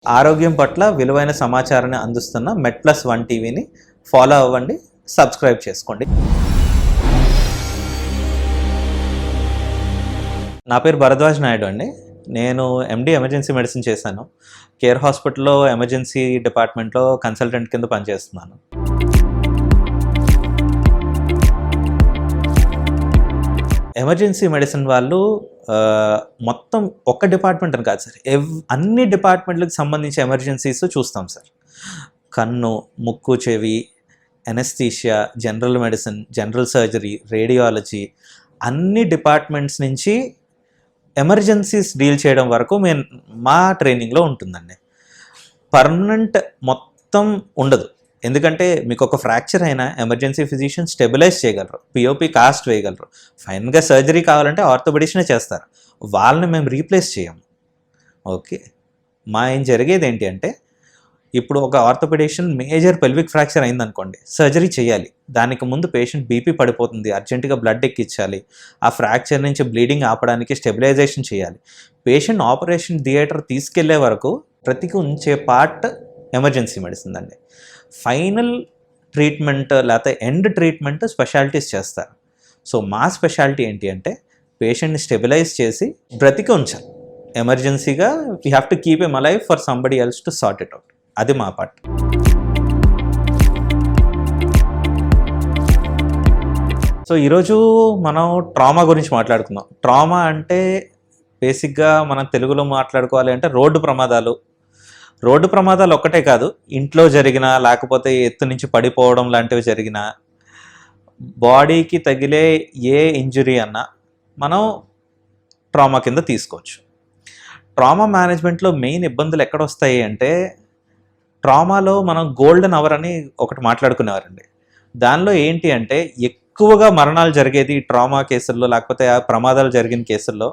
ఆరోగ్యం పట్ల విలువైన సమాచారాన్ని అందిస్తున్న మెడ్+1 టీవీని ఫాలో అవ్వండి, సబ్స్క్రైబ్ చేసుకోండి. నా పేరు భరద్వాజ్ నాయుడు అండి. నేను ఎండి ఎమర్జెన్సీ మెడిసిన్ చేశాను. కేర్ హాస్పిటల్లో ఎమర్జెన్సీ డిపార్ట్మెంట్లో కన్సల్టెంట్ కింద పనిచేస్తున్నాను. ఎమర్జెన్సీ మెడిసిన్ వాళ్ళు మొత్తం ఒక్క డిపార్ట్మెంట్ అని కాదు సార్, అన్ని డిపార్ట్మెంట్లకు సంబంధించి ఎమర్జెన్సీస్ చూస్తాం సార్. కన్ను, ముక్కు, చెవి, anaesthesia, general medicine, general surgery, radiology, అన్ని డిపార్ట్మెంట్స్ నుంచి ఎమర్జెన్సీస్ డీల్ చేయడం వరకు మా ట్రైనింగ్లో ఉంటుందండి. పర్మనెంట్ మొత్తం ఉండదు. ఎందుకంటే మీకు ఒక ఫ్రాక్చర్ అయినా ఎమర్జెన్సీ ఫిజిషియన్ స్టెబిలైజ్ చేయగలరు, పిఓపి కాస్ట్ వేయగలరు. ఫైనల్గా సర్జరీ కావాలంటే ఆర్థోపెడిషనే చేస్తారు, వాళ్ళని మేము రీప్లేస్ చేయము. ఓకే, ఏం జరిగేది ఏంటి అంటే, ఇప్పుడు ఒక ఆర్థోపెడిషన్ మేజర్ పెల్విక్ ఫ్రాక్చర్ అయిందనుకోండి, సర్జరీ చేయాలి. దానికి ముందు పేషెంట్ బీపీ పడిపోతుంది, అర్జెంటుగా బ్లడ్ ఎక్కించాలి. ఆ ఫ్రాక్చర్ నుంచి బ్లీడింగ్ ఆపడానికి స్టెబిలైజేషన్ చేయాలి. పేషెంట్ ఆపరేషన్ థియేటర్ తీసుకెళ్లే వరకు ప్రతికి ఉంచే పార్ట్ ఎమర్జెన్సీ మెడిసిన్ అండి. ఫైనల్ ట్రీట్మెంట్ లేకపోతే ఎండ్ ట్రీట్మెంట్ స్పెషాలిటీస్ చేస్తారు. సో మా స్పెషాలిటీ ఏంటి అంటే, పేషెంట్ని స్టెబిలైజ్ చేసి బ్రతికి ఉంచాలి. ఎమర్జెన్సీగా we have to keep M alive for somebody else to sort it out. అది మా పార్ట్. సో ఈరోజు మనం ట్రామా గురించి మాట్లాడుకుందాం. ట్రామా అంటే బేసిక్గా మనం తెలుగులో మాట్లాడుకోవాలి అంటే రోడ్డు ప్రమాదాలు ఒక్కటే కాదు, ఇంట్లో జరిగిన, లేకపోతే ఎత్తు నుంచి పడిపోవడం లాంటివి జరిగిన, బాడీకి తగిలే ఏ ఇంజురీ అన్నా మనం ట్రామా కింద తీసుకోవచ్చు. ట్రామా మేనేజ్మెంట్లో మెయిన్ ఇబ్బందులు ఎక్కడ వస్తాయి అంటే, ట్రామాలో మనం గోల్డెన్ అవర్ అని ఒకటి మాట్లాడుకునేవారండి. దానిలో ఏంటి అంటే, ఎక్కువగా మరణాలు జరిగేది ట్రామా కేసుల్లో, లేకపోతే ఆ ప్రమాదాలు జరిగిన కేసుల్లో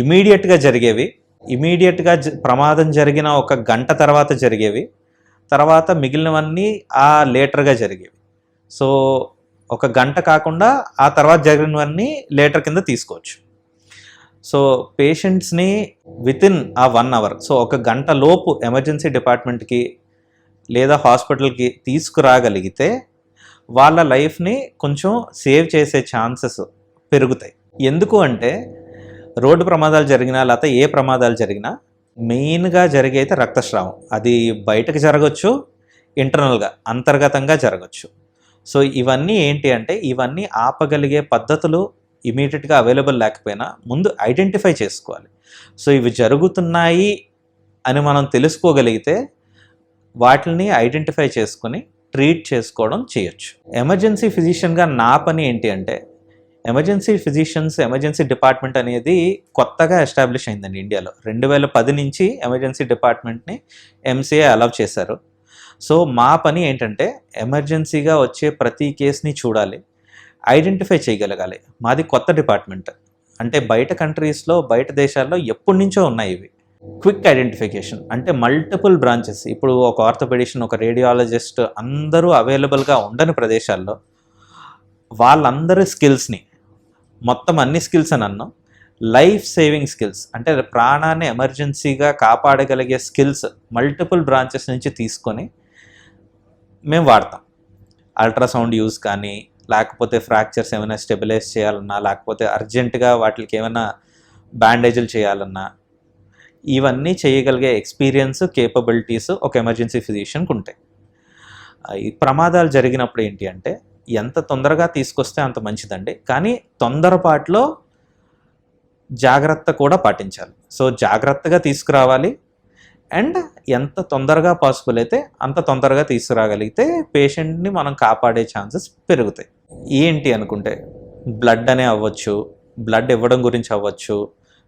ఇమీడియట్గా జరిగేవి. ఇమీడియట్గా ప్రమాదం జరిగిన ఒక గంట తర్వాత జరిగేవి, తర్వాత మిగిలినవన్నీ లేటర్గా జరిగేవి. సో ఒక గంట కాకుండా ఆ తర్వాత జరిగినవన్నీ లేటర్ కింద తీసుకోవచ్చు. సో పేషెంట్స్ని వితిన్ ఆ 1 అవర్, సో ఒక గంట లోపు ఎమర్జెన్సీ డిపార్ట్మెంట్కి లేదా హాస్పిటల్కి తీసుకురాగలిగితే వాళ్ళ లైఫ్ని కొంచెం సేవ్ చేసే ఛాన్సెస్ పెరుగుతాయి. ఎందుకు అంటే, రోడ్డు ప్రమాదాలు జరిగినా లేకపోతే ఏ ప్రమాదాలు జరిగినా మెయిన్గా జరిగేది రక్తస్రావం. అది బయటకు జరగచ్చు, ఇంటర్నల్గా అంతర్గతంగా జరగచ్చు. సో ఇవన్నీ ఏంటి అంటే, ఇవన్నీ ఆపగలిగే పద్ధతులు ఇమీడియట్గా అవైలబుల్ లేకపోయినా ముందు ఐడెంటిఫై చేసుకోవాలి. సో ఇవి జరుగుతున్నాయి అని మనం తెలుసుకోగలిగితే వాటిని ఐడెంటిఫై చేసుకొని ట్రీట్ చేసుకోవడం చేయొచ్చు. ఎమర్జెన్సీ ఫిజిషియన్గా నా పని ఏంటి అంటే, ఎమర్జెన్సీ డిపార్ట్మెంట్ అనేది కొత్తగా ఎస్టాబ్లిష్ అయిందండి ఇండియాలో. 2010 నుంచి ఎమర్జెన్సీ డిపార్ట్మెంట్ని ఎంసీఏ అలౌ చేశారు. సో మా పని ఏంటంటే, ఎమర్జెన్సీగా వచ్చే ప్రతి కేసుని చూడాలి, ఐడెంటిఫై చేయగలగాలి. మాది కొత్త డిపార్ట్మెంట్. అంటే బయట కంట్రీస్లో, బయట దేశాల్లో ఎప్పటి నుంచో ఉన్నాయి ఇవి. క్విక్ ఐడెంటిఫికేషన్ అంటే మల్టిపుల్ బ్రాంచెస్. ఇప్పుడు ఒక ఆర్థోపెడిషన్, ఒక రేడియాలజిస్ట్ అందరూ అవైలబుల్గా ఉండని ప్రదేశాల్లో వాళ్ళందరి స్కిల్స్ని, మొత్తం అన్ని స్కిల్స్ అని అన్నాం, లైఫ్ సేవింగ్ స్కిల్స్ అంటే ప్రాణాన్ని ఎమర్జెన్సీగా కాపాడగలిగే స్కిల్స్ మల్టిపుల్ బ్రాంచెస్ నుంచి తీసుకొని మేము వాడతాం. అల్ట్రాసౌండ్ యూజ్ కానీ, లేకపోతే ఫ్రాక్చర్స్ ఏమైనా స్టెబిలైజ్ చేయాలన్నా, లేకపోతే అర్జెంటుగా వాటికి ఏమైనా బ్యాండేజీలు చేయాలన్నా, ఇవన్నీ చేయగలిగే ఎక్స్పీరియన్స్, కేపబిలిటీస్ ఒక ఎమర్జెన్సీ ఫిజిషియన్కి ఉంటాయి. ఈ ప్రమాదాలు జరిగినప్పుడు ఏంటి అంటే, ఎంత తొందరగా తీసుకొస్తే అంత మంచిదండి, కానీ తొందరపాటులో జాగ్రత్త కూడా పాటించాలి. సో జాగ్రత్తగా తీసుకురావాలి, అండ్ ఎంత తొందరగా పాసిబుల్ అయితే అంత తొందరగా తీసుకురాగలిగితే పేషెంట్ని మనం కాపాడే ఛాన్సెస్ పెరుగుతాయి. ఏంటి అనుకుంటే, బ్లడ్ అనే అవ్వచ్చు, బ్లడ్ ఇవ్వడం గురించి అవ్వచ్చు,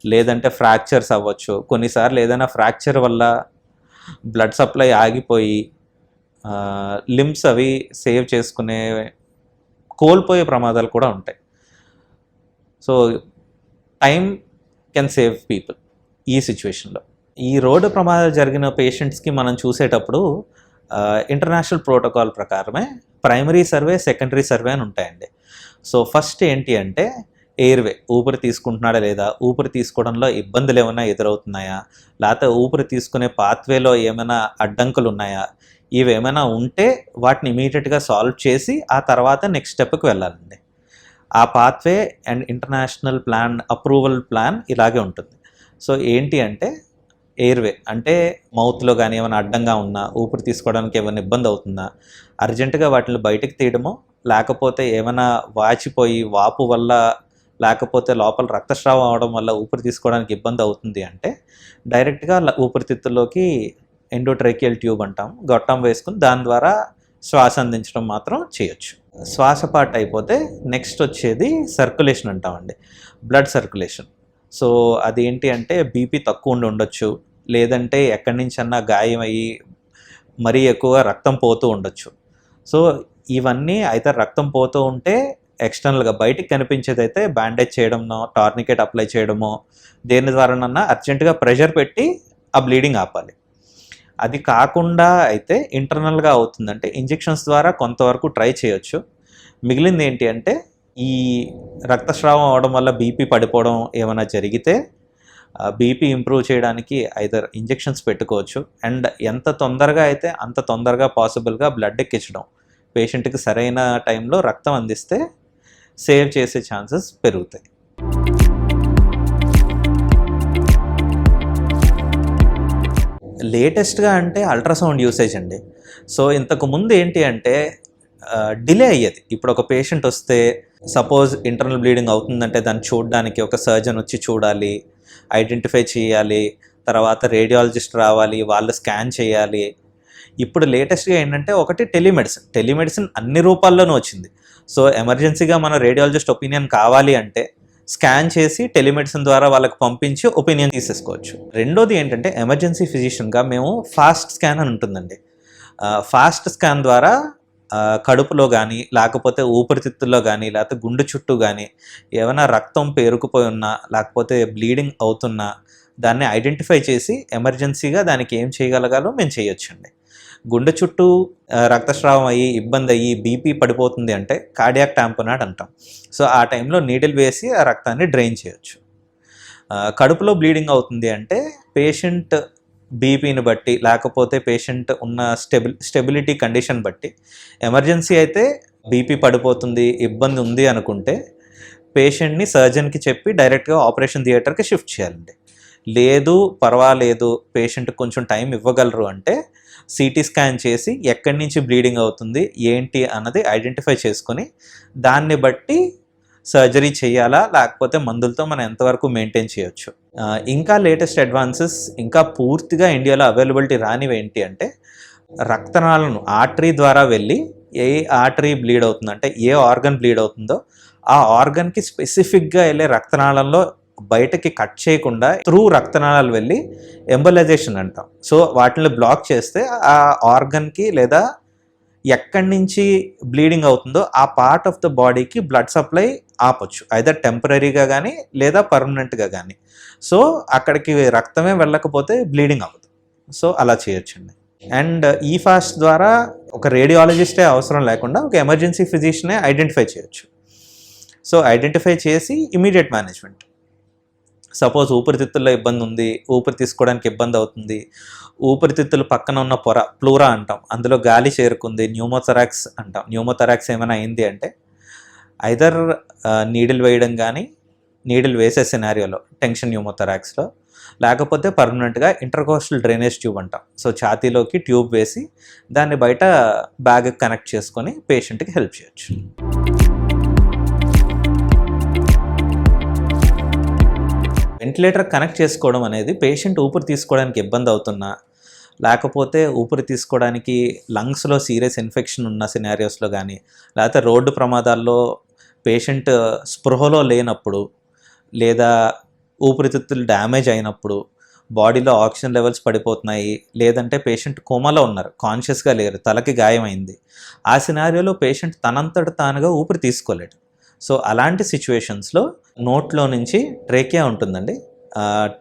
లేదంటే ఫ్రాక్చర్స్ అవ్వచ్చు. కొన్నిసార్లు ఏదైనా ఫ్రాక్చర్ వల్ల బ్లడ్ సప్లై ఆగిపోయి లింబ్స్ అవి సేవ్ చేసుకునే కోల్పోయే ప్రమాదాలు కూడా ఉంటాయి. So time can save people ఈ సిచ్యువేషన్లో. ఈ రోడ్డు ప్రమాదాలు జరిగిన పేషెంట్స్కి మనం చూసేటప్పుడు ఇంటర్నేషనల్ ప్రోటోకాల్ ప్రకారమే ప్రైమరీ సర్వే, సెకండరీ సర్వే అని ఉంటాయండి. సో ఫస్ట్ ఏంటి అంటే, ఎయిర్వే ఊపిరి తీసుకుంటున్నాడా లేదా, ఊపిరి తీసుకోవడంలో ఇబ్బందులు ఏమైనా ఎదురవుతున్నాయా, లేకపోతే ఊపిరి తీసుకునే పాత్వేలో ఏమైనా అడ్డంకులు ఉన్నాయా, ఇవేమైనా ఉంటే వాటిని ఇమీడియట్గా సాల్వ్ చేసి ఆ తర్వాత నెక్స్ట్ స్టెప్కి వెళ్ళాలండి. ఆ pathway and international plan approval plan ఇలాగే ఉంటుంది. సో ఏంటి అంటే ఎయిర్వే అంటే మౌత్లో కానీ ఏమైనా అడ్డంగా ఉన్నా, ఊపిరి తీసుకోవడానికి ఏమైనా ఇబ్బంది అవుతుందా, అర్జెంటుగా వాటిని బయటకు తీయడమో, లేకపోతే ఏమైనా వాచిపోయి వాపు వల్ల, లేకపోతే లోపల రక్తస్రావం అవడం వల్ల ఊపిరి తీసుకోవడానికి ఇబ్బంది అవుతుంది అంటే డైరెక్ట్గా ఊపిరితిత్తుల్లోకి ఎండోట్రైకియల్ ట్యూబ్ అంటాం, గొట్టం వేసుకుని దాని ద్వారా శ్వాస అందించడం మాత్రం చేయొచ్చు. శ్వాస పార్ట్ అయిపోతే నెక్స్ట్ వచ్చేది సర్క్యులేషన్ అంటామండి, బ్లడ్ సర్క్యులేషన్. సో అదేంటి అంటే బీపీ తక్కువ ఉండొచ్చు, లేదంటే ఎక్కడి నుంచన్నా గాయం అయ్యి మరీ ఎక్కువ రక్తం పోతూ ఉండొచ్చు. సో ఇవన్నీ అయితే రక్తం పోతూ ఉంటే ఎక్స్టర్నల్గా బయటికి కనిపించేది అయితే బ్యాండేజ్ చేయడమో, టార్నికెట్ అప్లై చేయడమో, దేని ద్వారానన్నా అర్జెంటుగా ప్రెషర్ పెట్టి ఆ బ్లీడింగ్ ఆపాలి. అది కాకుండా అయితే ఇంటర్నల్గా అవుతుందంటే ఇంజెక్షన్స్ ద్వారా కొంతవరకు ట్రై చేయొచ్చు. మిగిలింది ఏంటి అంటే ఈ రక్తస్రావం అవడం వల్ల బీపీ పడిపోవడం ఏమైనా జరిగితే బీపీ ఇంప్రూవ్ చేయడానికి ఐదర్ ఇంజెక్షన్స్ పెట్టుకోవచ్చు, అండ్ ఎంత తొందరగా అయితే అంత తొందరగా పాసిబుల్గా బ్లడ్ ఎక్కించడం, పేషెంట్కి సరైన టైంలో రక్తం అందిస్తే సేవ్ చేసే ఛాన్సెస్ పెరుగుతాయి. లేటెస్ట్గా అంటే అల్ట్రాసౌండ్ యూసేజ్ అండి. సో ఇంతకుముందు ఏంటి అంటే డిలే అయ్యేది. ఇప్పుడు ఒక పేషెంట్ వస్తే సపోజ్ ఇంటర్నల్ బ్లీడింగ్ అవుతుందంటే దాన్ని చూడడానికి ఒక సర్జన్ వచ్చి చూడాలి, ఐడెంటిఫై చేయాలి, తర్వాత రేడియాలజిస్ట్ రావాలి, వాళ్ళు స్కాన్ చేయాలి. ఇప్పుడు లేటెస్ట్గా ఏంటంటే ఒకటి టెలిమెడిసిన్ అన్ని రూపాల్లోనూ వచ్చింది. సో ఎమర్జెన్సీగా మన రేడియాలజిస్ట్ ఒపీనియన్ కావాలి అంటే స్కాన్ చేసి టెలిమెడిసిన్ ద్వారా వాళ్ళకి పంపించి ఒపీనియన్ తీసేసుకోవచ్చు. రెండోది ఏంటంటే ఎమర్జెన్సీ ఫిజిషియన్గా మేము ఫాస్ట్ స్కాన్ అని ఉంటుందండి. ఫాస్ట్ స్కాన్ ద్వారా కడుపులో కానీ, లేకపోతే ఊపిరితిత్తుల్లో కానీ, లేకపోతే గుండె చుట్టూ కానీ ఏమైనా రక్తం పేరుకుపోయి ఉన్నా, లేకపోతే బ్లీడింగ్ అవుతున్నా దాన్ని ఐడెంటిఫై చేసి ఎమర్జెన్సీగా దానికి ఏం చేయగలగాలో మేము చేయొచ్చండి. గుండె చుట్టూ రక్తస్రావం అయ్యి ఇబ్బంది అయ్యి బీపీ పడిపోతుంది అంటే కార్డియాక్ టాంపోనాట్ అంటాం. సో ఆ టైంలో నీడిల్ వేసి ఆ రక్తాన్ని డ్రైన్ చేయొచ్చు. కడుపులో బ్లీడింగ్ అవుతుంది అంటే పేషెంట్ బీపీని బట్టి, లేకపోతే పేషెంట్ ఉన్న స్టెబిలిటీ కండిషన్ బట్టి, ఎమర్జెన్సీ అయితే బీపీ పడిపోతుంది ఇబ్బంది ఉంది అనుకుంటే పేషెంట్ని సర్జన్కి చెప్పి డైరెక్ట్గా ఆపరేషన్ థియేటర్కి షిఫ్ట్ చేయాలండి. లేదు పర్వాలేదు పేషెంట్కి కొంచెం టైం ఇవ్వగలరు అంటే సిటీ స్కాన్ చేసి ఎక్కడి నుంచి బ్లీడింగ్ అవుతుంది ఏంటి అన్నది ఐడెంటిఫై చేసుకొని దాన్ని బట్టి సర్జరీ చేయాలా, లేకపోతే మందులతో మనం ఎంతవరకు మెయింటైన్ చేయొచ్చు. ఇంకా లేటెస్ట్ అడ్వాన్సెస్ ఇంకా పూర్తిగా ఇండియాలో అవైలబిలిటీ రానివి ఏంటి అంటే రక్తనాళాలను ఆర్టరీ ద్వారా వెళ్ళి ఏ ఆర్టరీ బ్లీడ్ అవుతుందో, అంటే ఏ ఆర్గన్ బ్లీడ్ అవుతుందో ఆ ఆర్గన్కి స్పెసిఫిక్గా వెళ్ళే రక్తనాళంలో బయటకి కట్ చేయకుండా త్రూ రక్తనాళాలు వెళ్ళి ఎంబలైజేషన్ అంటాం. సో వాటిని బ్లాక్ చేస్తే ఆ ఆర్గన్కి లేదా ఎక్కడి నుంచి బ్లీడింగ్ అవుతుందో ఆ పార్ట్ ఆఫ్ ద బాడీకి బ్లడ్ సప్లై ఆపొచ్చు, ఐదర్ టెంపరీగా కానీ లేదా పర్మనెంట్గా కానీ. సో అక్కడికి రక్తమే వెళ్ళకపోతే బ్లీడింగ్ అవ్వదు. సో అలా చేయొచ్చండి. అండ్ ఈ ఫాస్ట్ ద్వారా ఒక రేడియాలజిస్టే అవసరం లేకుండా ఒక ఎమర్జెన్సీ ఫిజిషియనే ఐడెంటిఫై చేయొచ్చు. సో ఐడెంటిఫై చేసి ఇమీడియట్ మేనేజ్మెంట్. సపోజ్ ఊపిరితిత్తుల్లో ఇబ్బంది ఉంది, ఊపిరి తీసుకోవడానికి ఇబ్బంది అవుతుంది, ఊపిరితిత్తులు పక్కన ఉన్న పొర ప్లూరా అంటాం, అందులో గాలి చేరుకుంది, న్యూమోథరాక్స్ అంటాం. న్యూమోథరాక్స్ ఏమైనా అయింది అంటే ఐదర్ నీడిల్ వేయడం కానీ, నీడిల్ వేసే సినారియోలో టెన్షన్ న్యూమోథరాక్స్లో, లేకపోతే పర్మనెంట్గా ఇంటర్కోస్టల్ డ్రైనేజ్ ట్యూబ్ అంటాం. సో ఛాతీలోకి ట్యూబ్ వేసి దాన్ని బయట బ్యాగ్ కనెక్ట్ చేసుకొని పేషెంట్కి హెల్ప్ చేయొచ్చు. వెంటిలేటర్ కనెక్ట్ చేసుకోవడం అనేది పేషెంట్ ఊపిరి తీసుకోవడానికి ఇబ్బంది అవుతున్నా, లేకపోతే ఊపిరి తీసుకోవడానికి లంగ్స్లో సీరియస్ ఇన్ఫెక్షన్ ఉన్న సినారియోస్లో కానీ, లేకపోతే రోడ్డు ప్రమాదాల్లో పేషెంట్ స్పృహలో లేనప్పుడు, లేదా ఊపిరితిత్తులు డ్యామేజ్ అయినప్పుడు, బాడీలో ఆక్సిజన్ లెవెల్స్ పడిపోతున్నాయి, లేదంటే పేషెంట్ కోమాలో ఉన్నారు, కాన్షియస్గా లేరు, తలకి గాయమైంది, ఆ సినారియోలో పేషెంట్ తనంతట తానుగా ఊపిరి తీసుకోలేడు. సో అలాంటి సిచ్యువేషన్స్లో నోట్లో నుంచి ట్రేకియా ఉంటుందండి,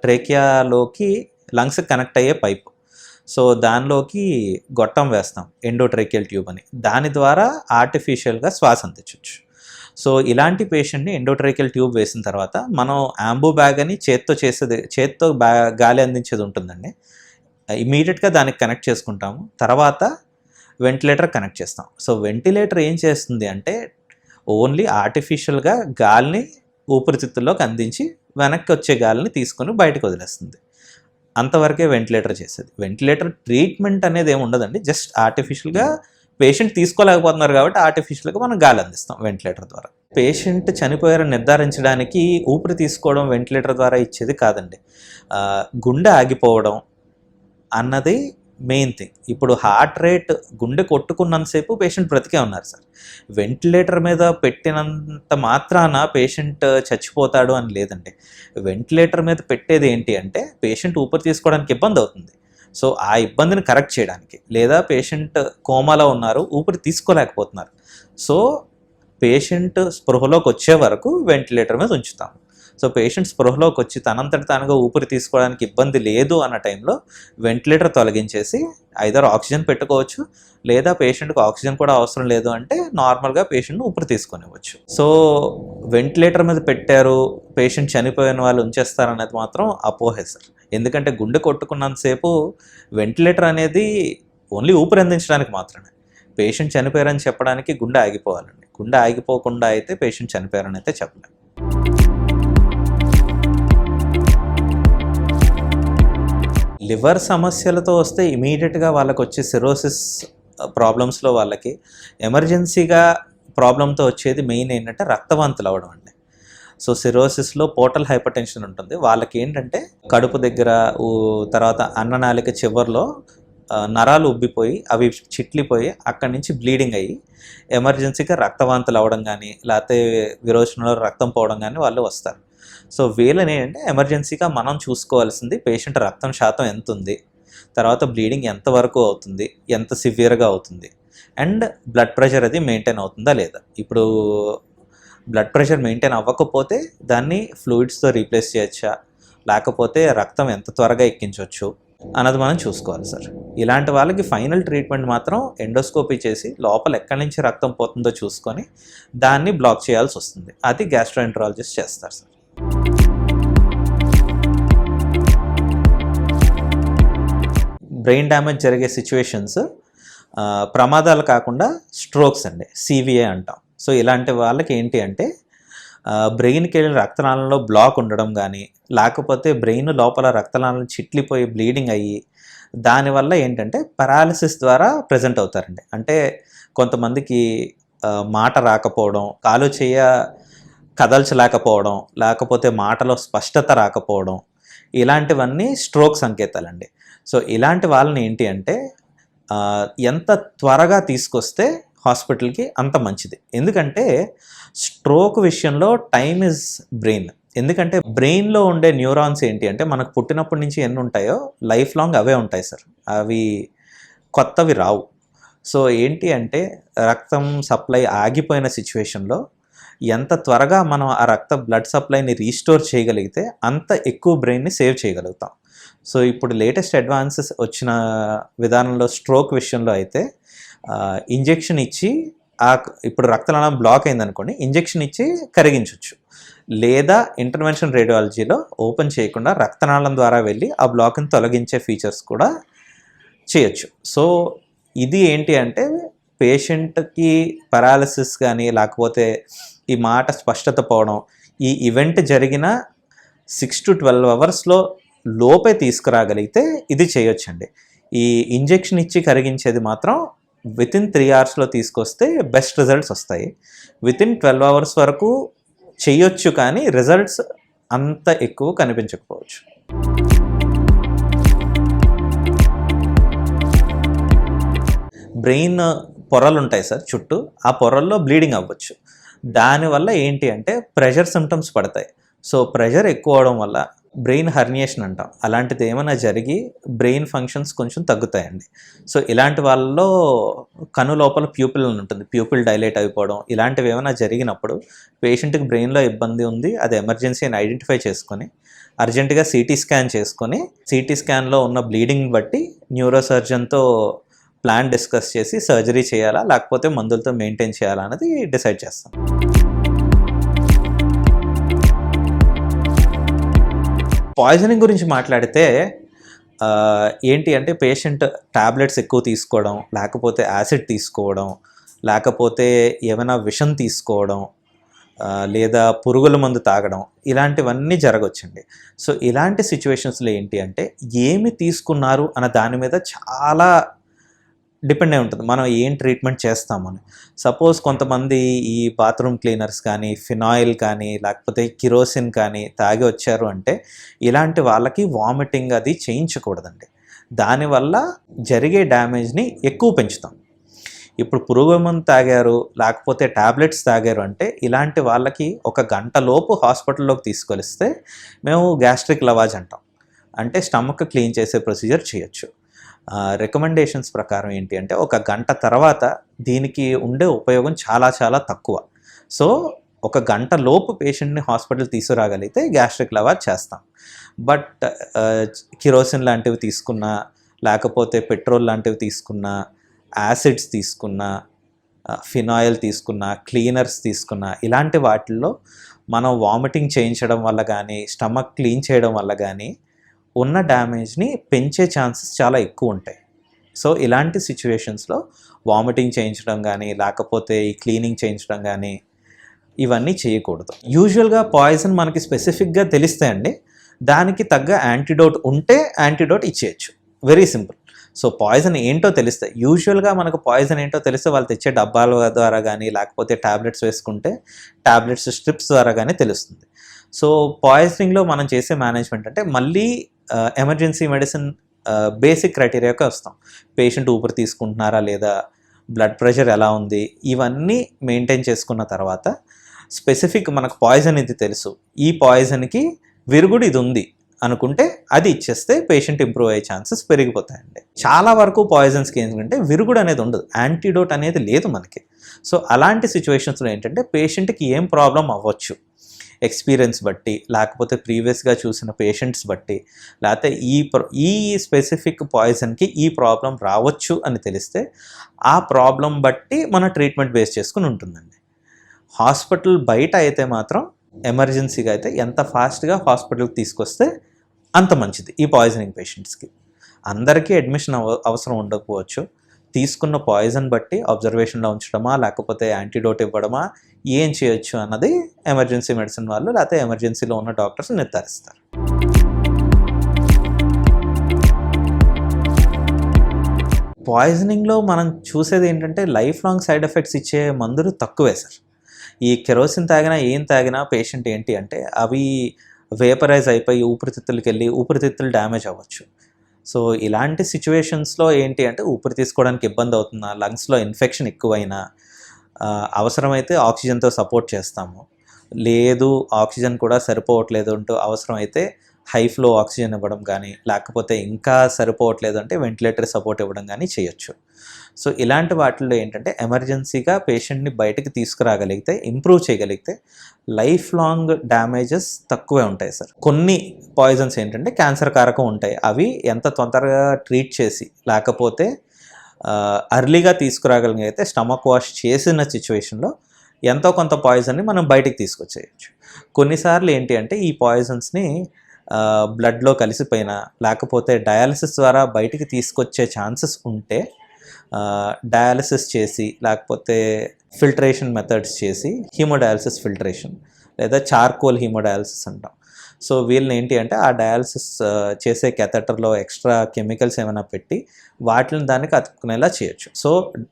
ట్రేకియాలోకి లంగ్స్ కనెక్ట్ అయ్యే పైపు, సో దానిలోకి గొట్టం వేస్తాం, ఎండోట్రేకియల్ ట్యూబ్ అని, దాని ద్వారా ఆర్టిఫిషియల్గా శ్వాస అందించవచ్చు. సో ఇలాంటి పేషెంట్ని ఎండోట్రాకియల్ ట్యూబ్ వేసిన తర్వాత మనం యాంబూ బ్యాగ్ అని చేత్తో గాలి అందించేది ఉంటుందండి. ఇమీడియట్గా దానికి కనెక్ట్ చేసుకుంటాము. తర్వాత వెంటిలేటర్ కనెక్ట్ చేస్తాం. సో వెంటిలేటర్ ఏం చేస్తుంది అంటే ఓన్లీ ఆర్టిఫిషియల్గా గాలిని ఊపిరితిత్తుల్లోకి అందించి వెనక్కి వచ్చే గాలిని తీసుకొని బయటకు వదిలేస్తుంది. అంతవరకే వెంటిలేటర్ చేసేది. వెంటిలేటర్ ట్రీట్మెంట్ అనేది ఏమి ఉండదండి. జస్ట్ ఆర్టిఫిషియల్గా పేషెంట్ తీసుకోలేకపోతున్నారు కాబట్టి ఆర్టిఫిషియల్గా మనం గాలి అందిస్తాం వెంటిలేటర్ ద్వారా. పేషెంట్ చనిపోయారని నిర్ధారించడానికి ఊపిరి తీసుకోవడం వెంటిలేటర్ ద్వారా ఇచ్చేది కాదండి. గుండె ఆగిపోవడం అన్నది మెయిన్ థింగ్. ఇప్పుడు హార్ట్ రేట్ గుండె కొట్టుకున్నంతసేపు పేషెంట్ బ్రతికే ఉన్నారు సార్. వెంటిలేటర్ మీద పెట్టినంత మాత్రాన పేషెంట్ చచ్చిపోతాడు అని లేదండి. వెంటిలేటర్ మీద పెట్టేది ఏంటి అంటే పేషెంట్ ఊపిరి తీసుకోవడానికి ఇబ్బంది అవుతుంది. సో ఆ ఇబ్బందిని కరెక్ట్ చేయడానికి, లేదా పేషెంట్ కోమాలో ఉన్నారు, ఊపిరి తీసుకోలేకపోతున్నారు. సో పేషెంట్ స్పృహలోకి వచ్చే వరకు వెంటిలేటర్ మీద ఉంచుతాం. సో పేషెంట్ స్పృహలోకి వచ్చి తనంతటి తానుగా ఊపిరి తీసుకోవడానికి ఇబ్బంది లేదు అన్న టైంలో వెంటిలేటర్ తొలగించేసి ఐదర్ ఆక్సిజన్ పెట్టుకోవచ్చు, లేదా పేషెంట్కి ఆక్సిజన్ కూడా అవసరం లేదు అంటే నార్మల్గా పేషెంట్ని ఊపిరి తీసుకొనివ్వచ్చు. సో వెంటిలేటర్ మీద పెట్టారు, పేషెంట్ చనిపోయిన వాళ్ళు ఉంచేస్తారనేది మాత్రం అపోహే సార్. ఎందుకంటే గుండె కొట్టుకున్నంతసేపు వెంటిలేటర్ అనేది ఓన్లీ ఊపిరి అందించడానికి మాత్రమే. పేషెంట్ చనిపోయారని చెప్పడానికి గుండె ఆగిపోవాలండి. గుండె ఆగిపోకుండా అయితే పేషెంట్ చనిపోయారని అయితే చెప్పలేం. లివర్ సమస్యలతో వస్తే ఇమీడియట్గా వాళ్ళకి వచ్చే సిరోసిస్ ప్రాబ్లమ్స్లో వాళ్ళకి ఎమర్జెన్సీగా ప్రాబ్లంతో వచ్చేది మెయిన్ ఏంటంటే రక్తవాంతులు అవ్వడం అండి. సో సిరోసిస్లో పోర్టల్ హైపర్ టెన్షన్ ఉంటుంది. వాళ్ళకి ఏంటంటే కడుపు దగ్గర, తర్వాత అన్ననాళిక చివర్లో నరాలు ఉబ్బిపోయి అవి చిట్లిపోయి అక్కడి నుంచి బ్లీడింగ్ అయ్యి ఎమర్జెన్సీగా రక్తవాంతులు అవ్వడం కానీ, లేకపోతే విరోచనలో రక్తం పోవడం కానీ వాళ్ళు వస్తారు. సో వీళ్ళని ఏంటంటే ఎమర్జెన్సీగా మనం చూసుకోవాల్సింది పేషెంట్ రక్తం శాతం ఎంత ఉంది, తర్వాత బ్లీడింగ్ ఎంతవరకు అవుతుంది, ఎంత సివియర్గా అవుతుంది, అండ్ బ్లడ్ ప్రెషర్ అది మెయింటైన్ అవుతుందా లేదా. ఇప్పుడు బ్లడ్ ప్రెషర్ మెయింటైన్ అవ్వకపోతే దాన్ని ఫ్లూయిడ్స్తో రీప్లేస్ చేయొచ్చా, లేకపోతే రక్తం ఎంత త్వరగా ఎక్కించవచ్చు అన్నది మనం చూసుకోవాలి సార్. ఇలాంటి వాళ్ళకి ఫైనల్ ట్రీట్మెంట్ మాత్రం ఎండోస్కోపీ చేసి లోపల ఎక్కడి నుంచి రక్తం పోతుందో చూసుకొని దాన్ని బ్లాక్ చేయాల్సి వస్తుంది. అది గ్యాస్ట్రోఎంటరాలజిస్ట్ చేస్తారు సార్. బ్రెయిన్ డ్యామేజ్ జరిగే సిచ్యువేషన్స్ ప్రమాదాలు కాకుండా స్ట్రోక్స్ అండి, సివిఏ అంటాం. సో ఇలాంటి వాళ్ళకి ఏంటి అంటే బ్రెయిన్కి వెళ్ళిన రక్తనాళంలో బ్లాక్ ఉండడం కానీ, లేకపోతే బ్రెయిన్ లోపల రక్తనాళాలు చిట్లిపోయి బ్లీడింగ్ అయ్యి దానివల్ల ఏంటంటే పారాలిసిస్ ద్వారా ప్రజెంట్ అవుతారండి. అంటే కొంతమందికి మాట రాకపోవడం, కాలు చేయ కదల్చలేకపోవడం, లేకపోతే మాటలో స్పష్టత రాకపోవడం, ఇలాంటివన్నీ స్ట్రోక్ సంకేతాలండి. సో ఇలాంటి వాళ్ళని ఏంటి అంటే ఎంత త్వరగా తీసుకొస్తే హాస్పిటల్కి అంత మంచిది. ఎందుకంటే స్ట్రోక్ విషయంలో టైమ్ ఇస్ బ్రెయిన్. ఎందుకంటే బ్రెయిన్లో ఉండే న్యూరాన్స్ ఏంటి అంటే మనకు పుట్టినప్పటి నుంచి ఎన్ని ఉంటాయో లైఫ్ లాంగ్ అవే ఉంటాయి సార్. అవి కొత్తవి రావు. సో ఏంటి అంటే రక్తం సప్లై ఆగిపోయిన సిచ్యువేషన్లో ఎంత త్వరగా మనం ఆ బ్లడ్ సప్లైని రీస్టోర్ చేయగలిగితే అంత ఎక్కువ బ్రెయిన్ని సేవ్ చేయగలుగుతాం. సో ఇప్పుడు లేటెస్ట్ అడ్వాన్సెస్ వచ్చిన విధానంలో స్ట్రోక్ విషయంలో అయితే ఇంజెక్షన్ ఇచ్చి ఇప్పుడు రక్తనాళం బ్లాక్ అయిందనుకోండి, ఇంజెక్షన్ ఇచ్చి కరిగించవచ్చు, లేదా ఇంటర్వెన్షన్ రేడియాలజీలో ఓపెన్ చేయకుండా రక్తనాళం ద్వారా వెళ్ళి ఆ బ్లాక్ని తొలగించే ఫీచర్స్ కూడా చేయొచ్చు. సో ఇది ఏంటి అంటే పేషెంట్కి పారాలిసిస్ కానీ, లేకపోతే ఈ మాట స్పష్టత పోవడం, ఈ ఈవెంట్ జరిగిన 6 to 12 అవర్స్లో లోపే తీసుకురాగలిగితే ఇది చేయొచ్చండి. ఈ ఇంజెక్షన్ ఇచ్చి కరిగించేది మాత్రం వితిన్ 3 అవర్స్లో తీసుకొస్తే బెస్ట్ రిజల్ట్స్ వస్తాయి. వితిన్ 12 అవర్స్ వరకు చేయొచ్చు, కానీ రిజల్ట్స్ అంత ఎక్కువ కనిపించకపోవచ్చు. బ్రెయిన్ పొరలు ఉంటాయి సార్ చుట్టూ, ఆ పొరల్లో బ్లీడింగ్ అవ్వచ్చు. దానివల్ల ఏంటి అంటే ప్రెషర్ సిమ్టమ్స్ పడతాయి. సో ప్రెషర్ ఎక్కువ అవడం వల్ల బ్రెయిన్ హర్నియేషన్ అంటాం, అలాంటిది ఏమైనా జరిగి బ్రెయిన్ ఫంక్షన్స్ కొంచెం తగ్గుతాయండి. సో ఇలాంటి వాళ్ళలో కను లోపల ప్యూపిల్ ఉంటుంది, ప్యూపిల్ డైలేట్ అయిపోవడం, ఇలాంటివి ఏమైనా జరిగినప్పుడు పేషెంట్కి బ్రెయిన్లో ఇబ్బంది ఉంది, అది ఎమర్జెన్సీ అని ఐడెంటిఫై చేసుకొని అర్జెంటుగా సిటీ స్కాన్ చేసుకొని, సిటీ స్కాన్లో ఉన్న బ్లీడింగ్ బట్టి న్యూరో సర్జన్తో ప్లాన్ డిస్కస్ చేసి సర్జరీ చేయాలా లేకపోతే మందులతో మెయింటైన్ చేయాలా అనేది డిసైడ్ చేస్తాం. పాయిజనింగ్ గురించి మాట్లాడితే ఏంటి అంటే పేషెంట్ టాబ్లెట్స్ ఎక్కువ తీసుకోవడం, లేకపోతే యాసిడ్ తీసుకోవడం, లేకపోతే ఏమైనా విషం తీసుకోవడం, లేదా పురుగుల మందు తాగడం, ఇలాంటివన్నీ జరగవచ్చండి. సో ఇలాంటి సిచ్యువేషన్స్లో ఏంటి అంటే ఏమి తీసుకున్నారు అన్న దాని మీద చాలా డిపెండ్ అయి ఉంటుంది మనం ఏం ట్రీట్మెంట్ చేస్తామని. సపోజ్ కొంతమంది ఈ బాత్రూమ్ క్లీనర్స్ కానీ, ఫినాయిల్ కానీ, లేకపోతే కిరోసిన్ కానీ తాగి వచ్చారు అంటే ఇలాంటి వాళ్ళకి వామిటింగ్ అది చేయించకూడదండి. దానివల్ల జరిగే డ్యామేజ్ని ఎక్కువ పెంచుతాం. ఇప్పుడు పురుగు మందు తాగారు, లేకపోతే టాబ్లెట్స్ తాగారు అంటే ఇలాంటి వాళ్ళకి 1 గంట లోపు హాస్పిటల్లోకి తీసుకొలిస్తే మేము గ్యాస్ట్రిక్ లవాజ్ అంటాం. అంటే స్టమక్ క్లీన్ చేసే ప్రొసీజర్ చేయొచ్చు. రికమెండేషన్స్ ప్రకారం ఏంటి అంటే 1 గంట తర్వాత దీనికి ఉండే ఉపయోగం చాలా చాలా తక్కువ. సో 1 గంట లోపు పేషెంట్ని హాస్పిటల్ తీసుకురాగలిగితే గ్యాస్ట్రిక్ లవాజ్ చేస్తాం. బట్ కిరోసిన్ లాంటివి తీసుకున్నా, లేకపోతే పెట్రోల్ లాంటివి తీసుకున్నా, యాసిడ్స్ తీసుకున్నా, ఫినాయిల్ తీసుకున్నా, క్లీనర్స్ తీసుకున్నా, ఇలాంటి వాటిల్లో మనం వామిటింగ్ చేయించడం వల్ల కానీ, స్టమక్ క్లీన్ చేయడం వల్ల కానీ ఉన్న డ్యామేజ్ని పెంచే ఛాన్సెస్ చాలా ఎక్కువ ఉంటాయి. సో ఇలాంటి సిచ్యువేషన్స్లో వామిటింగ్ చేయించడం కానీ, లేకపోతే ఈ క్లీనింగ్ చేయించడం కానీ ఇవన్నీ చేయకూడదు. యూజువల్గా పాయిజన్ మనకి స్పెసిఫిక్గా తెలిస్తాయండి. దానికి తగ్గ యాంటీడోట్ ఉంటే యాంటీడోట్ ఇచ్చేయచ్చు. Very simple. సో పాయిజన్ ఏంటో తెలిస్తే, యూజువల్గా మనకు పాయిజన్ ఏంటో తెలిస్తే వాళ్ళు తెచ్చే డబ్బాల ద్వారా కానీ, లేకపోతే ట్యాబ్లెట్స్ వేసుకుంటే ట్యాబ్లెట్స్ స్ట్రిప్స్ ద్వారా కానీ తెలుస్తుంది. సో పాయిజనింగ్లో మనం చేసే మేనేజ్మెంట్ అంటే మళ్ళీ ఎమర్జెన్సీ మెడిసిన్ బేసిక్ క్రైటీరియాకి వస్తాం. పేషెంట్ ఊపిరి తీసుకుంటున్నారా లేదా, బ్లడ్ ప్రెషర్ ఎలా ఉంది, ఇవన్నీ మెయింటైన్ చేసుకున్న తర్వాత స్పెసిఫిక్ మనకు పాయిజన్ ఇది తెలుసు, ఈ పాయిజన్కి విరుగుడు ఇది ఉంది అనుకుంటే అది ఇచ్చేస్తే పేషెంట్ ఇంప్రూవ్ అయ్యే ఛాన్సెస్ పెరిగిపోతాయండి. చాలా వరకు పాయిజన్స్కి ఏంటంటే విరుగుడు అనేది ఉండదు, యాంటీడోట్ అనేది లేదు మనకి. సో అలాంటి సిచ్యువేషన్స్లో ఏంటంటే పేషెంట్కి ఏం ప్రాబ్లం అవ్వచ్చు, ఎక్స్పీరియన్స్ బట్టి, లేకపోతే ప్రీవియస్గా చూసిన పేషెంట్స్ బట్టి, లేకపోతే ఈ స్పెసిఫిక్ పాయిజన్కి ఈ ప్రాబ్లం రావచ్చు అని తెలిస్తే ఆ ప్రాబ్లం బట్టి మన ట్రీట్మెంట్ బేస్ చేసుకుని ఉంటుందండి. హాస్పిటల్ బయట అయితే మాత్రం ఎమర్జెన్సీగా అయితే ఎంత ఫాస్ట్గా హాస్పిటల్కి తీసుకొస్తే అంత మంచిది ఈ పాయిజనింగ్ పేషెంట్స్కి. అందరికీ అడ్మిషన్ అవసరం ఉండకపోవచ్చు. తీసుకున్న పాయిజన్ బట్టి అబ్జర్వేషన్లో ఉంచడమా, లేకపోతే యాంటీడోట్ ఇవ్వడమా, ఏం చేయొచ్చు అన్నది ఎమర్జెన్సీ మెడిసిన్ వాళ్ళు, లేకపోతే ఎమర్జెన్సీలో ఉన్న డాక్టర్స్ నిర్ధారిస్తారు. పాయిజనింగ్లో మనం చూసేది ఏంటంటే లైఫ్ లాంగ్ సైడ్ ఎఫెక్ట్స్ ఇచ్చే మందులు తక్కువే సార్. ఈ కెరోసిన్ తాగినా ఏం తాగినా పేషెంట్ ఏంటి అంటే అవి వేపరైజ్ అయిపోయి ఊపిరితిత్తులకి వెళ్ళి ఊపిరితిత్తులు డ్యామేజ్ అవ్వచ్చు. సో ఇలాంటి సిచ్యువేషన్స్లో ఏంటి అంటే ఊపిరి తీసుకోవడానికి ఇబ్బంది అవుతున్నా, లంగ్స్లో ఇన్ఫెక్షన్ ఎక్కువైనా అవసరమైతే ఆక్సిజన్తో సపోర్ట్ చేస్తాము. లేదు ఆక్సిజన్ కూడా సరిపోవట్లేదు అంటూ అవసరమైతే హై ఫ్లో ఆక్సిజన్ ఇవ్వడం కానీ, లేకపోతే ఇంకా సరిపోవట్లేదు అంటే వెంటిలేటర్ సపోర్ట్ ఇవ్వడం కానీ చేయొచ్చు. సో ఇలాంటి వాటిల్లో ఏంటంటే ఎమర్జెన్సీగా పేషెంట్ని బయటకు తీసుకురాగలిగితే, ఇంప్రూవ్ చేయగలిగితే లైఫ్ లాంగ్ డ్యామేజెస్ తక్కువే ఉంటాయి సార్. కొన్ని పాయిజన్స్ ఏంటంటే క్యాన్సర్ కారకం ఉంటాయి. అవి ఎంత తొందరగా ట్రీట్ చేసి, లేకపోతే అర్లీగా తీసుకురాగలిగితే స్టమక్ వాష్ చేసిన సిచ్యువేషన్లో ఎంతో కొంత పాయిజన్ని మనం బయటికి తీసుకొచ్చేయచ్చు. కొన్నిసార్లు ఏంటి అంటే ఈ పాయిజన్స్ని బ్లడ్లో కలిసిపోయినా, లేకపోతే డయాలసిస్ ద్వారా బయటికి తీసుకొచ్చే ఛాన్సెస్ ఉంటే డయాలసిస్ చేసి, లేకపోతే ఫిల్టరేషన్ మెథడ్స్ చేసి, హీమోడయాలసిస్ ఫిల్టరేషన్ లేదా చార్కోల్ హీమోడయాలసిస్ అంటాం. సో వీళ్ళని ఏంటి అంటే ఆ డయాలసిస్ చేసే క్యాథెటర్లో ఎక్స్ట్రా కెమికల్స్ ఏమైనా పెట్టి వాటిని దానికి అతుక్కునేలా చేయొచ్చు. సో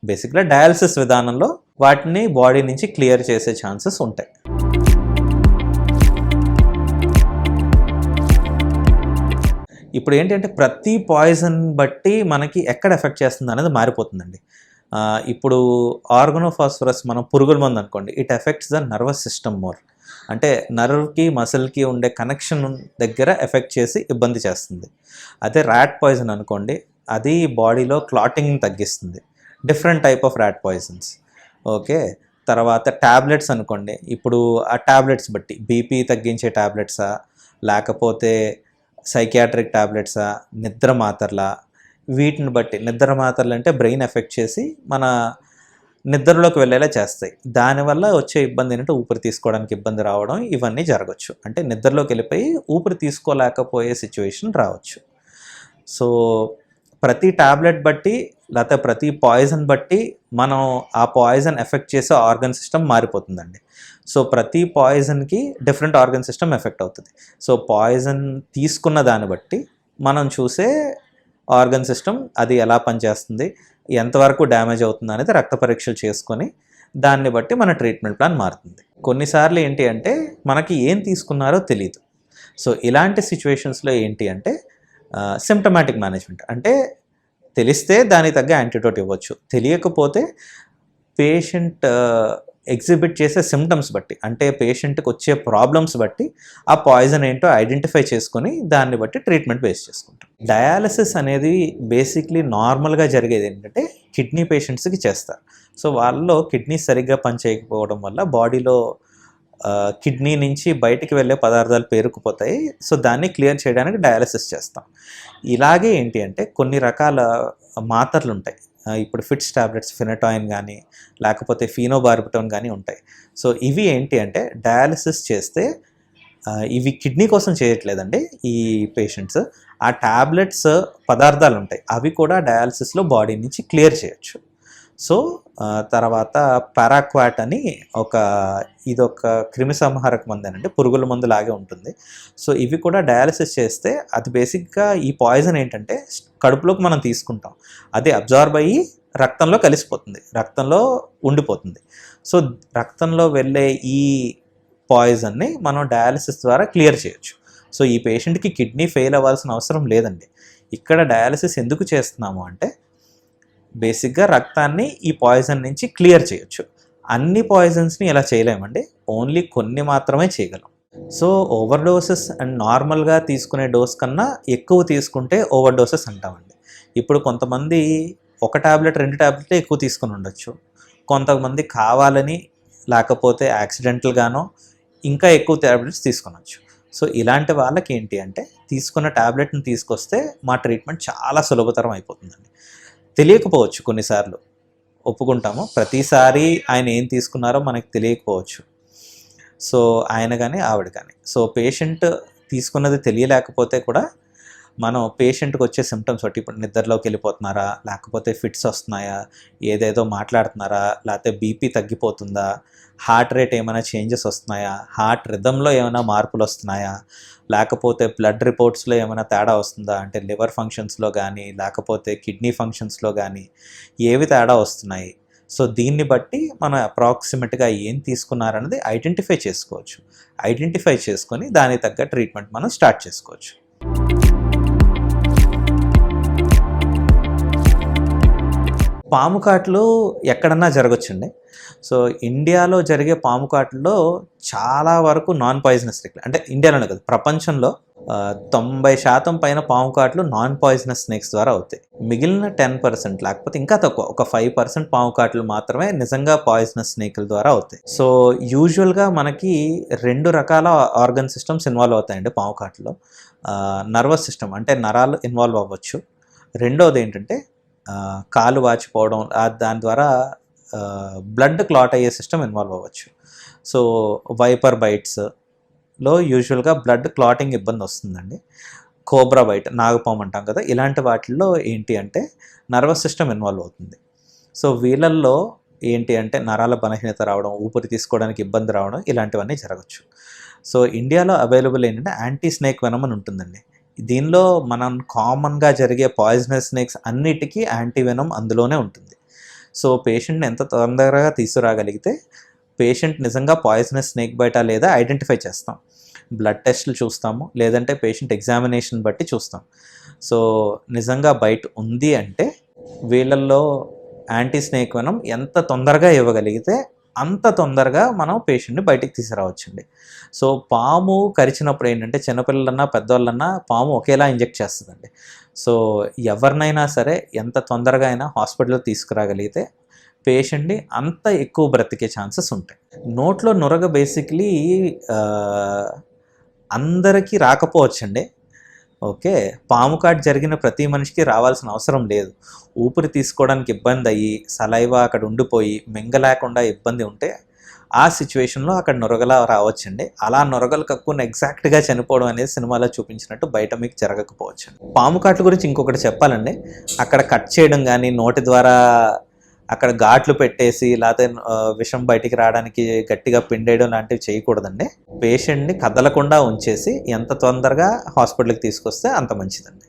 బేసిక్గా డయాలసిస్ విధానంలో వాటిని బాడీ నుంచి క్లియర్ చేసే ఛాన్సెస్ ఉంటాయి. ఇప్పుడు ఏంటంటే ప్రతి పాయిజన్ బట్టి మనకి ఎక్కడ ఎఫెక్ట్ చేస్తుంది అనేది మారిపోతుందండి. ఇప్పుడు ఆర్గనోఫాస్ఫరస్ మనం పురుగుల మందు అనుకోండి, it effects the nervous system more. అంటే నర్వ్కి మసిల్కి ఉండే కనెక్షన్ దగ్గర ఎఫెక్ట్ చేసి ఇబ్బంది చేస్తుంది. అదే ర్యాట్ పాయిజన్ అనుకోండి, అది బాడీలో క్లాటింగ్ని తగ్గిస్తుంది. Different type of rat poisons. Okay, తర్వాత ట్యాబ్లెట్స్ అనుకోండి, ఇప్పుడు ఆ ట్యాబ్లెట్స్ బట్టి బీపీ తగ్గించే ట్యాబ్లెట్సా, లేకపోతే సైకియాట్రిక్ ట్యాబ్లెట్సా, నిద్ర మాత్రలా, వీటిని బట్టి నిద్ర మాత్రలు అంటే బ్రెయిన్ ఎఫెక్ట్ చేసి మన నిద్రలోకి వెళ్ళేలా చేస్తాయి. దానివల్ల వచ్చే ఇబ్బంది ఏంటంటే ఊపిరి తీసుకోవడానికి ఇబ్బంది రావడం ఇవన్నీ జరగచ్చు. అంటే నిద్రలోకి వెళ్ళిపోయి ఊపిరి తీసుకోలేకపోయే సిచ్యువేషన్ రావచ్చు. సో ప్రతి టాబ్లెట్ బట్టి లేకపోతే ప్రతి పాయిజన్ బట్టి మనం ఆ పాయిజన్ ఎఫెక్ట్ చేసే ఆర్గన్ సిస్టమ్ మారిపోతుందండి. సో ప్రతి పాయిజన్కి డిఫరెంట్ ఆర్గన్ సిస్టమ్ ఎఫెక్ట్ అవుతుంది. సో పాయిజన్ తీసుకున్న దాన్ని బట్టి మనం చూసే ఆర్గన్ సిస్టమ్ అది ఎలా పనిచేస్తుంది, ఎంతవరకు డ్యామేజ్ అవుతుంది అనేది రక్త పరీక్షలు చేసుకొని దాన్ని బట్టి మన ట్రీట్మెంట్ ప్లాన్ మారుతుంది. కొన్నిసార్లు ఏంటి అంటే మనకి ఏం తీసుకున్నారో తెలియదు. సో ఇలాంటి సిచ్యువేషన్స్లో ఏంటి అంటే సిమ్టమాటిక్ మేనేజ్మెంట్, అంటే తెలిస్తే దానికి తగ్గ యాంటీడోట్ ఇవ్వచ్చు. తెలియకపోతే పేషెంట్ ఎగ్జిబిట్ చేసే సిమ్టమ్స్ బట్టి, అంటే పేషెంట్కి వచ్చే ప్రాబ్లమ్స్ బట్టి ఆ పాయిజన్ ఏంటో ఐడెంటిఫై చేసుకొని దాన్ని బట్టి ట్రీట్మెంట్ బేస్ చేసుకుంటాం. డయాలసిస్ అనేది బేసిక్లీ నార్మల్గా జరిగేది ఏంటంటే కిడ్నీ పేషెంట్స్కి చేస్తారు. సో వాళ్ళలో కిడ్నీ సరిగ్గా పనిచేయకపోవడం వల్ల బాడీలో కిడ్నీ నుంచి బయటికి వెళ్ళే పదార్థాలు పేరుకుపోతాయి. సో దాన్ని క్లియర్ చేయడానికి డయాలసిస్ చేస్తాం. ఇలాగే ఏంటి అంటే కొన్ని రకాల మాత్రలు ఉంటాయి. ఇప్పుడు ఫిట్స్ టాబ్లెట్స్, ఫినటాయిన్ కానీ లేకపోతే ఫీనోబార్బిటోన్ కానీ ఉంటాయి. సో ఇవి ఏంటి అంటే డయాలసిస్ చేస్తే ఇవి కిడ్నీ కోసం చేయట్లేదండి ఈ పేషెంట్స్. ఆ టాబ్లెట్స్ పదార్థాలు ఉంటాయి, అవి కూడా డయాలసిస్లో బాడీ నుంచి క్లియర్ చేయొచ్చు. సో తర్వాత పారాక్వాట్ అని ఇదొక క్రిమి సంహారక మందేనండి, పురుగుల మందు లాగే ఉంటుంది. సో ఇవి కూడా డయాలసిస్ చేస్తే అది బేసిక్గా ఈ పాయిజన్ ఏంటంటే కడుపులోకి మనం తీసుకుంటాం, అది అబ్జార్బ్ అయ్యి రక్తంలో కలిసిపోతుంది, రక్తంలో ఉండిపోతుంది. సో రక్తంలో వెళ్ళే ఈ పాయిజన్ని మనం డయాలసిస్ ద్వారా క్లియర్ చేయొచ్చు. సో ఈ పేషెంట్కి కిడ్నీ ఫెయిల్ అవ్వాల్సిన అవసరం లేదండి. ఇక్కడ డయాలసిస్ ఎందుకు చేస్తున్నాము అంటే బేసిక్గా రక్తాన్ని ఈ పాయిజన్ నుంచి క్లియర్ చేయొచ్చు. అన్ని పాయిజన్స్ని ఇలా చేయలేమండి, ఓన్లీ కొన్ని మాత్రమే చేయగలం. సో ఓవర్ డోసెస్ అండ్ నార్మల్గా తీసుకునే డోస్ కన్నా ఎక్కువ తీసుకుంటే ఓవర్ డోసెస్ అంటామండి. ఇప్పుడు కొంతమంది ఒక టాబ్లెట్ 2 టాబ్లెట్లు ఎక్కువ తీసుకుని ఉండొచ్చు, కొంతమంది కావాలని లేకపోతే యాక్సిడెంటల్గానో ఇంకా ఎక్కువ టాబ్లెట్స్ తీసుకొనొచ్చు. సో ఇలాంటి వాళ్ళకి ఏంటి అంటే తీసుకున్న టాబ్లెట్ని తీసుకొస్తే మా ట్రీట్మెంట్ చాలా సులభతరం అయిపోతుందండి. తెలియకపోవచ్చు, కొన్నిసార్లు ఒప్పుకుంటాము, ప్రతిసారి ఆయన ఏం తీసుకున్నారో మనకు తెలియకపోవచ్చు. సో ఆయన కానీ ఆవిడ కానీ, సో పేషెంట్ తీసుకున్నది తెలియలేకపోతే కూడా మనం పేషెంట్కి వచ్చే సిమ్టమ్స్ బట్టి, ఇప్పుడు నిద్రలోకి వెళ్ళిపోతున్నారా, లేకపోతే ఫిట్స్ వస్తున్నాయా, ఏదేదో మాట్లాడుతున్నారా, లేకపోతే బీపీ తగ్గిపోతుందా, హార్ట్ రేట్ ఏమైనా చేంజెస్ వస్తున్నాయా, హార్ట్ రిథంలో ఏమైనా మార్పులు వస్తున్నాయా, లేకపోతే బ్లడ్ రిపోర్ట్స్లో ఏమైనా తేడా వస్తుందా, అంటే లివర్ ఫంక్షన్స్లో కానీ లేకపోతే కిడ్నీ ఫంక్షన్స్లో కానీ ఏవి తేడా వస్తున్నాయి. సో దీన్ని బట్టి మనం అప్రాక్సిమేట్గా ఏం తీసుకున్నారన్నది ఐడెంటిఫై చేసుకోవచ్చు. ఐడెంటిఫై చేసుకొని దానికి తగ్గ ట్రీట్మెంట్ మనం స్టార్ట్ చేసుకోవచ్చు. పాము కాట్లు ఎక్కడన్నా జరగచ్చండి. సో ఇండియాలో జరిగే పాము కాట్లలో చాలా వరకు నాన్ పాయిజనస్, అంటే ఇండియాలోనే కాదు ప్రపంచంలో 90% పైన పాము కాట్లు నాన్ పాయిజనస్ స్నేక్స్ ద్వారా అవుతాయి. మిగిలిన 10% లేకపోతే ఇంకా తక్కువ ఒక 5% పాము కాట్లు మాత్రమే నిజంగా పాయిజనస్ స్నేకుల ద్వారా అవుతాయి. సో యూజువల్గా మనకి 2 రకాల ఆర్గన్ సిస్టమ్స్ ఇన్వాల్వ్ అవుతాయండి పాము కాట్లో. నర్వస్ సిస్టమ్ అంటే నరాలు ఇన్వాల్వ్ అవ్వచ్చు. రెండోది ఏంటంటే కాలు వాచిపోవడం, దాని ద్వారా బ్లడ్ క్లాట్ అయ్యే సిస్టమ్ ఇన్వాల్వ్ అవ్వచ్చు. సో వైపర్ బైట్స్లో యూజువల్గా బ్లడ్ క్లాటింగ్ ఇబ్బంది వస్తుందండి. కోబ్రా బైట్, నాగపాము అంటాం కదా, ఇలాంటి వాటిల్లో ఏంటి అంటే నర్వస్ సిస్టమ్ ఇన్వాల్వ్ అవుతుంది. సో వీళ్ళల్లో ఏంటి అంటే నరాల బలహీనత రావడం, ఊపిరి తీసుకోవడానికి ఇబ్బంది రావడం, ఇలాంటివన్నీ జరగచ్చు. సో ఇండియాలో అవైలబుల్ ఏంటంటే యాంటీ స్నేక్ వెనమ్ అని ఉంటుందండి. దీనిలో మనం కామన్గా జరిగే పాయిజనస్ స్నేక్స్ అన్నిటికీ యాంటీ వెనమ్ అందులోనే ఉంటుంది. సో పేషెంట్ని ఎంత తొందరగా తీసుకురాగలిగితే పేషెంట్ నిజంగా పాయిజనస్ స్నేక్ బైటా లేదా ఐడెంటిఫై చేస్తాం. బ్లడ్ టెస్ట్లు చూస్తాము, లేదంటే పేషెంట్ ఎగ్జామినేషన్ బట్టి చూస్తాం. సో నిజంగా బైట్ ఉంది అంటే వీళ్ళల్లో యాంటీ స్నేక్ వెనమ్ ఎంత తొందరగా ఇవ్వగలిగితే అంత తొందరగా మనం పేషెంట్ని బయటికి తీసుకురావచ్చండి. సో పాము కరిచినప్పుడు ఏంటంటే చిన్నపిల్లలన్నా పెద్దవాళ్ళన్నా పాము ఒకేలా ఇంజెక్ట్ చేస్తుందండి. సో ఎవరినైనా సరే ఎంత తొందరగా అయినా హాస్పిటల్లో తీసుకురాగలిగితే పేషెంట్ని అంత ఎక్కువ బ్రతికే ఛాన్సెస్ ఉంటాయి. నోట్లో నురగ బేసిక్లీ అందరికీ రాకపోవచ్చండి. ఓకే. పాము కాటు జరిగిన ప్రతి మనిషికి రావాల్సిన అవసరం లేదు. ఊపిరి తీసుకోవడానికి ఇబ్బంది అయ్యి, సలైవా అక్కడ ఉండిపోయి, మింగలేకుండా ఇబ్బంది ఉంటే, ఆ సిచ్యువేషన్‌లో అక్కడ నురగలా రావచ్చండి. అలా నురగలు కక్కుని ఎగ్జాక్ట్‌గా చనిపోవడం అనేది సినిమాలో చూపించినట్టు బయట మీకు జరగకపోవచ్చండి. పాము కాటు గురించి ఇంకొకటి చెప్పాలండి. అక్కడ కట్ చేయడం గానీ, నోటి ద్వారా అక్కడ ఘాట్లు పెట్టేసి లేతే విషం బయటికి రావడానికి గట్టిగా పిండేయడం లాంటివి చేయకూడదండి. పేషెంట్‌ని కదలకుండా ఉంచేసి ఎంత తొందరగా హాస్పిటల్‌కి తీసుకొస్తే అంత మంచిదండి.